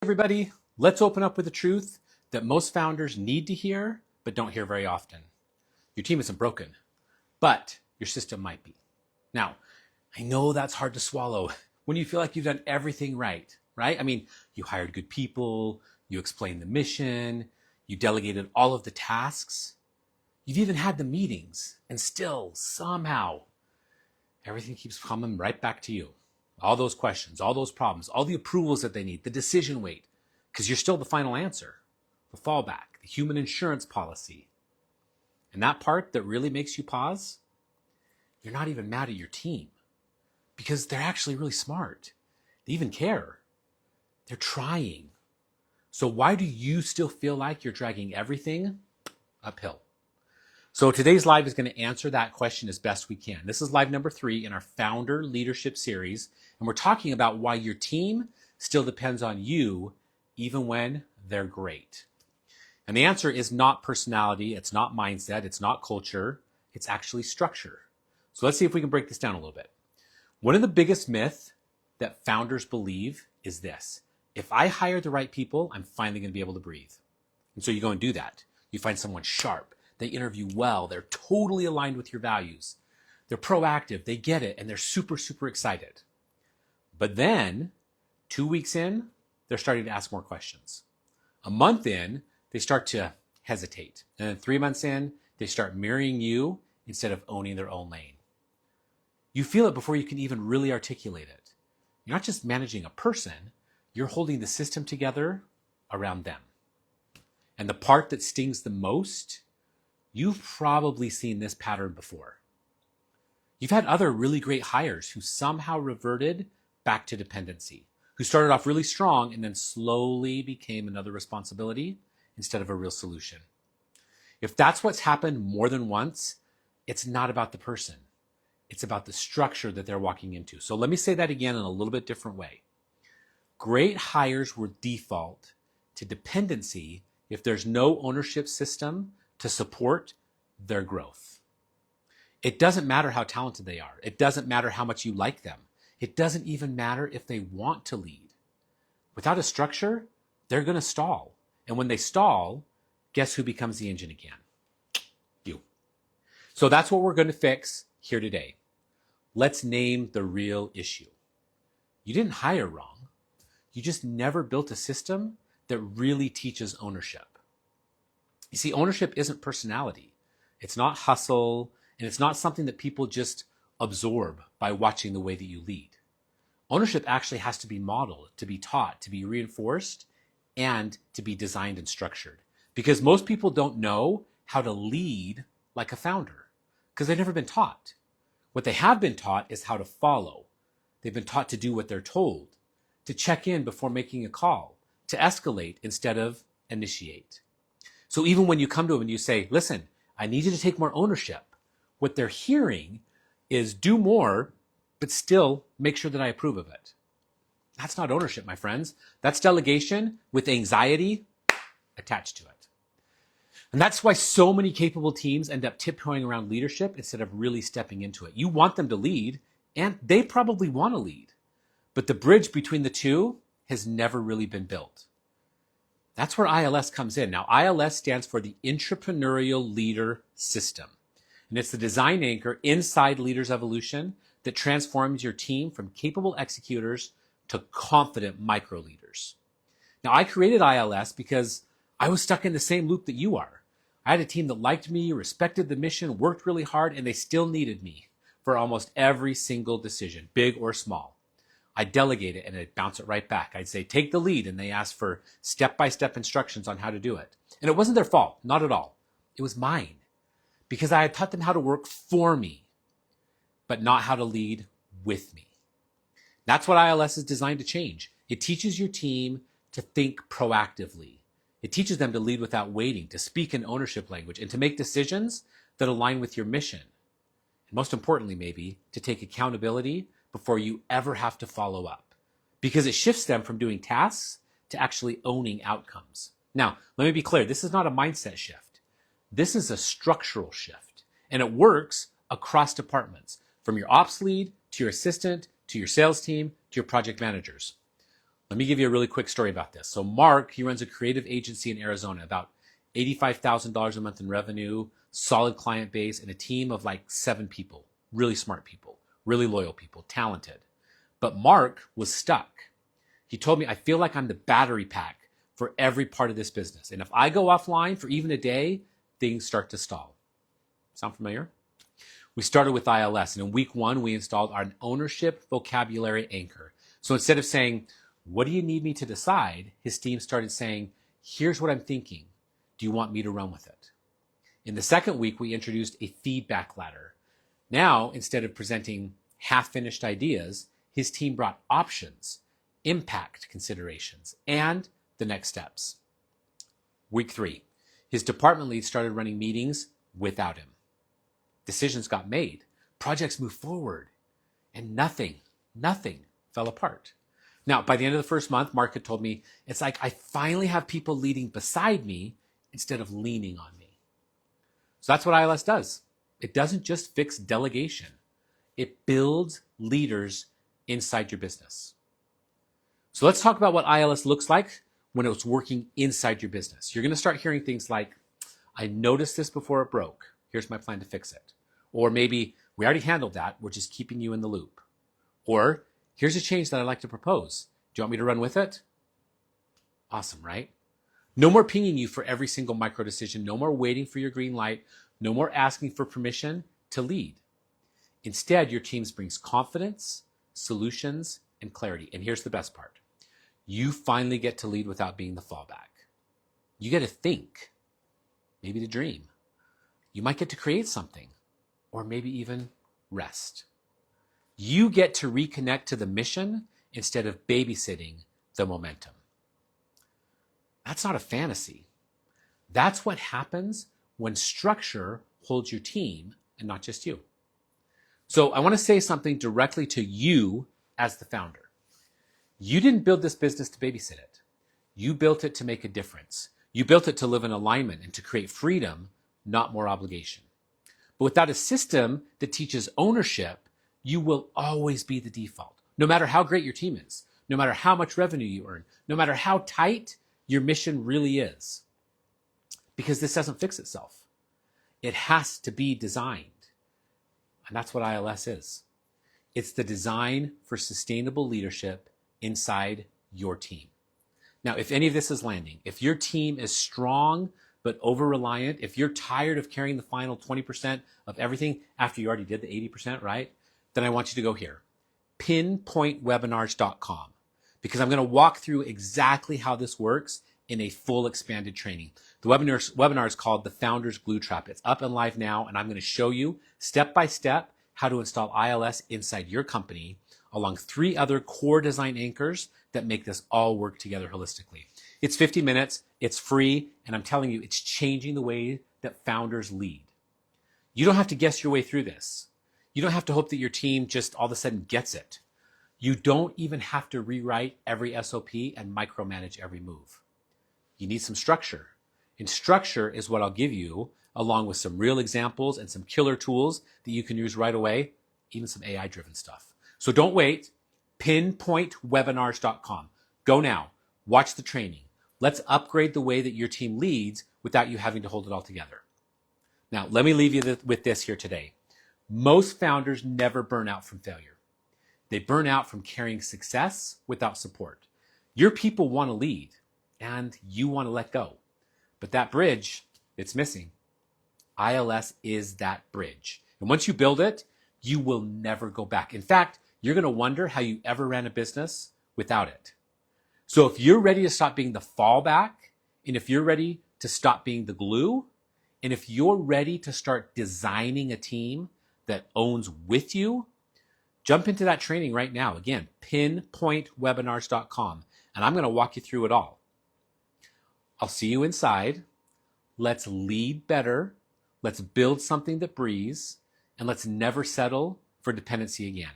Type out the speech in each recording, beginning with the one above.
Everybody, let's open up with the truth that most founders need to hear, but don't hear very often. Your team isn't broken, but your system might be. Now, I know that's hard to swallow when you feel like you've done everything right? I mean, you hired good people, you explained the mission, you delegated all of the tasks, you've even had the meetings, and still, somehow, everything keeps coming right back to you. All those questions, all those problems, all the approvals that they need, the decision weight, because you're still the final answer, the fallback, the human insurance policy. And that part that really makes you pause, you're not even mad at your team because they're actually really smart. They even care. They're trying. So why do you still feel like you're dragging everything uphill? So today's live is going to answer that question as best we can. This is live number 3 in our Founder Leadership Series, and we're talking about why your team still depends on you even when they're great. And the answer is not personality, it's not mindset, it's not culture, it's actually structure. So let's see if we can break this down a little bit. One of the biggest myths that founders believe is this: if I hire the right people, I'm finally going to be able to breathe. And so you go and do that. You find someone sharp. They interview well. They're totally aligned with your values. They're proactive. They get it. And they're super, super excited. But then 2 weeks in, they're starting to ask more questions. A month in, they start to hesitate. And then 3 months in, they start mirroring you instead of owning their own lane. You feel it before you can even really articulate it. You're not just managing a person, you're holding the system together around them. And the part that stings the most, you've probably seen this pattern before. You've had other really great hires who somehow reverted back to dependency, who started off really strong and then slowly became another responsibility instead of a real solution. If that's what's happened more than once, it's not about the person. It's about the structure that they're walking into. So let me say that again in a little bit different way. Great hires will default to dependency if there's no ownership system to support their growth. It doesn't matter how talented they are. It doesn't matter how much you like them. It doesn't even matter if they want to lead. Without a structure, they're going to stall. And when they stall, guess who becomes the engine again? You. So that's what we're going to fix here today. Let's name the real issue. You didn't hire wrong. You just never built a system that really teaches ownership. You see, ownership isn't personality. It's not hustle, and it's not something that people just absorb by watching the way that you lead. Ownership actually has to be modeled, to be taught, to be reinforced, and to be designed and structured. Because most people don't know how to lead like a founder because they've never been taught. What they have been taught is how to follow. They've been taught to do what they're told, to check in before making a call, to escalate instead of initiate. So even when you come to them and you say, listen, I need you to take more ownership, what they're hearing is do more, but still make sure that I approve of it. That's not ownership, my friends. That's delegation with anxiety attached to it. And that's why so many capable teams end up tiptoeing around leadership instead of really stepping into it. You want them to lead, and they probably want to lead. But the bridge between the two has never really been built. That's where ILS comes in. Now, ILS stands for the Intrapreneurial Leader System. And it's the design anchor inside Leaders Evolution that transforms your team from capable executors to confident micro-leaders. Now, I created ILS because I was stuck in the same loop that you are. I had a team that liked me, respected the mission, worked really hard, and they still needed me for almost every single decision, big or small. I delegate it and I'd bounce it right back. I'd say, take the lead, and they asked for step-by-step instructions on how to do it. And it wasn't their fault, not at all. It was mine because I had taught them how to work for me, but not how to lead with me. That's what ILS is designed to change. It teaches your team to think proactively. It teaches them to lead without waiting, to speak in ownership language, and to make decisions that align with your mission. And most importantly, maybe, to take accountability before you ever have to follow up. Because it shifts them from doing tasks to actually owning outcomes. Now, let me be clear. This is not a mindset shift. This is a structural shift. And it works across departments, from your ops lead to your assistant, to your sales team, to your project managers. Let me give you a really quick story about this. So Mark, he runs a creative agency in Arizona, about $85,000 a month in revenue, solid client base, and a team of like 7 people, really smart people, really loyal people, talented. But Mark was stuck. He told me, I feel like I'm the battery pack for every part of this business. And if I go offline for even a day, things start to stall. Sound familiar? We started with ILS, and in week 1, we installed our ownership vocabulary anchor. So instead of saying, what do you need me to decide? His team started saying, here's what I'm thinking. Do you want me to run with it? In the second week, we introduced a feedback ladder. Now, instead of presenting half-finished ideas, his team brought options, impact considerations, and the next steps. Week 3, his department lead started running meetings without him. Decisions got made, projects moved forward, and nothing fell apart. Now, by the end of the first month, Mark had told me, it's like I finally have people leading beside me instead of leaning on me. So that's what ILS does. It doesn't just fix delegation. It builds leaders inside your business. So let's talk about what ILS looks like when it's working inside your business. You're going to start hearing things like, I noticed this before it broke. Here's my plan to fix it. Or maybe, we already handled that. We're just keeping you in the loop. Or, here's a change that I'd like to propose. Do you want me to run with it? Awesome, right? No more pinging you for every single micro decision. No more waiting for your green light. No more asking for permission to lead. Instead, your team brings confidence, solutions, and clarity. And here's the best part. You finally get to lead without being the fallback. You get to think, maybe to dream. You might get to create something, or maybe even rest. You get to reconnect to the mission instead of babysitting the momentum. That's not a fantasy. That's what happens when structure holds your team and not just you. So I want to say something directly to you as the founder. You didn't build this business to babysit it. You built it to make a difference. You built it to live in alignment and to create freedom, not more obligation. But without a system that teaches ownership, you will always be the default. No matter how great your team is, no matter how much revenue you earn, no matter how tight your mission really is. Because this doesn't fix itself. It has to be designed. And that's what ILS is. It's the design for sustainable leadership inside your team. Now, if any of this is landing, if your team is strong but over-reliant, if you're tired of carrying the final 20% of everything after you already did the 80%, right? Then I want you to go here, pinpointwebinars.com, because I'm going to walk through exactly how this works in a full expanded training. The webinar is called The Founder's Glue Trap. It's up and live now, and I'm going to show you step by step how to install ILS inside your company along 3 other core design anchors that make this all work together holistically. It's 50 minutes, it's free, and I'm telling you, it's changing the way that founders lead. You don't have to guess your way through this. You don't have to hope that your team just all of a sudden gets it. You don't even have to rewrite every SOP and micromanage every move. You need some structure. And structure is what I'll give you, along with some real examples and some killer tools that you can use right away, even some AI-driven stuff. So don't wait, pinpointwebinars.com. Go now, watch the training. Let's upgrade the way that your team leads without you having to hold it all together. Now, let me leave you with this here today. Most founders never burn out from failure. They burn out from carrying success without support. Your people want to lead, and you want to let go. But that bridge, it's missing. ILS is that bridge. And once you build it, you will never go back. In fact, you're going to wonder how you ever ran a business without it. So if you're ready to stop being the fallback, and if you're ready to stop being the glue, and if you're ready to start designing a team that owns with you, jump into that training right now. Again, pinpointwebinars.com. And I'm going to walk you through it all. I'll see you inside. Let's lead better. Let's build something that breathes. And let's never settle for dependency again.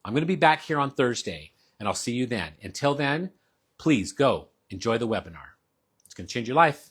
I'm going to be back here on Thursday, and I'll see you then. Until then, please go enjoy the webinar. It's going to change your life.